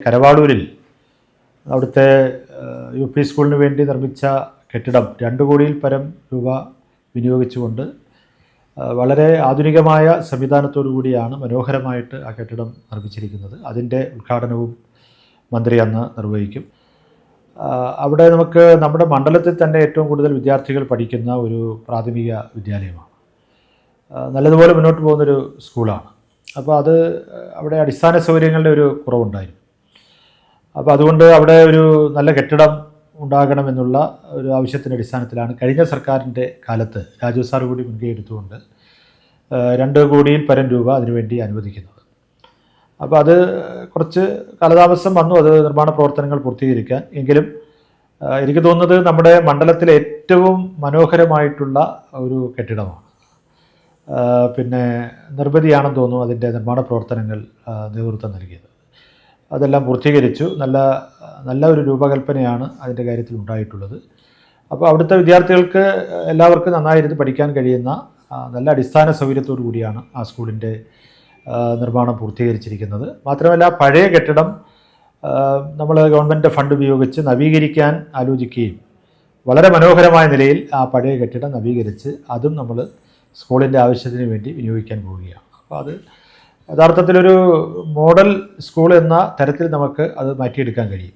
കരവാളൂരിൽ അവിടുത്തെ U P സ്കൂളിന് വേണ്ടി നിർമ്മിച്ച കെട്ടിടം 2 കോടിയിൽ പരം രൂപ വിനിയോഗിച്ചുകൊണ്ട് വളരെ ആധുനികമായ സംവിധാനത്തോടു കൂടിയാണ് മനോഹരമായിട്ട് ആ കെട്ടിടം നിർമ്മിച്ചിരിക്കുന്നത്. അതിൻ്റെ ഉദ്ഘാടനവും മന്ത്രി അന്ന് നിർവഹിക്കും. അവിടെ നമുക്ക് നമ്മുടെ മണ്ഡലത്തിൽ തന്നെ ഏറ്റവും കൂടുതൽ വിദ്യാർത്ഥികൾ പഠിക്കുന്ന ഒരു പ്രാഥമിക വിദ്യാലയമാണ്. നല്ലതുപോലെ മുന്നോട്ട് പോകുന്നൊരു സ്കൂളാണ്. അപ്പോൾ അവിടെ അടിസ്ഥാന സൗകര്യങ്ങളുടെ ഒരു കുറവുണ്ടായിരുന്നു. അപ്പോൾ അതുകൊണ്ട് അവിടെ ഒരു നല്ല കെട്ടിടം ഉണ്ടാകണമെന്നുള്ള ഒരു ആവശ്യത്തിൻ്റെ അടിസ്ഥാനത്തിലാണ് കഴിഞ്ഞ സർക്കാരിൻ്റെ കാലത്ത് രാജു സാർ കൂടി മുൻകൈ എടുത്തുകൊണ്ട് 2 കോടിയിൽ പരം രൂപ അതിനുവേണ്ടി അനുവദിക്കുന്നത്. അപ്പോൾ അത് കുറച്ച് കാലതാമസം വന്നു അത് നിർമ്മാണ പ്രവർത്തനങ്ങൾ പൂർത്തീകരിക്കാൻ. എങ്കിലും എനിക്ക് തോന്നുന്നത് നമ്മുടെ മണ്ഡലത്തിലെ ഏറ്റവും മനോഹരമായിട്ടുള്ള ഒരു കെട്ടിടമാണ്. പിന്നെ നിർമ്മിതിയാണെന്ന് തോന്നുന്നു അതിൻ്റെ നിർമ്മാണ പ്രവർത്തനങ്ങൾ നേതൃത്വം നൽകിയത്. അതെല്ലാം പൂർത്തീകരിച്ചു. നല്ല ഒരു രൂപകൽപ്പനയാണ് അതിൻ്റെ കാര്യത്തിൽ ഉണ്ടായിട്ടുള്ളത്. അപ്പോൾ അവിടുത്തെ വിദ്യാർത്ഥികൾക്ക് എല്ലാവർക്കും നന്നായിരുന്നു പഠിക്കാൻ കഴിയുന്ന നല്ല അടിസ്ഥാന സൗകര്യത്തോടു കൂടിയാണ് ആ സ്കൂളിൻ്റെ നിർമ്മാണം പൂർത്തീകരിച്ചിരിക്കുന്നത്. മാത്രമല്ല പഴയ കെട്ടിടം നമ്മൾ ഗവൺമെൻറ് ഫണ്ട് ഉപയോഗിച്ച് നവീകരിക്കാൻ ആലോചിക്കുകയും വളരെ മനോഹരമായ നിലയിൽ ആ പഴയ കെട്ടിടം നവീകരിച്ച് അതും നമ്മൾ സ്കൂളിൻ്റെ ആവശ്യത്തിന് വേണ്ടി വിനിയോഗിക്കാൻ പോവുകയാണ്. അപ്പോൾ അത് യഥാർത്ഥത്തിലൊരു മോഡൽ സ്കൂൾ എന്ന തരത്തിൽ നമുക്ക് അത് മാറ്റിയെടുക്കാൻ കഴിയും.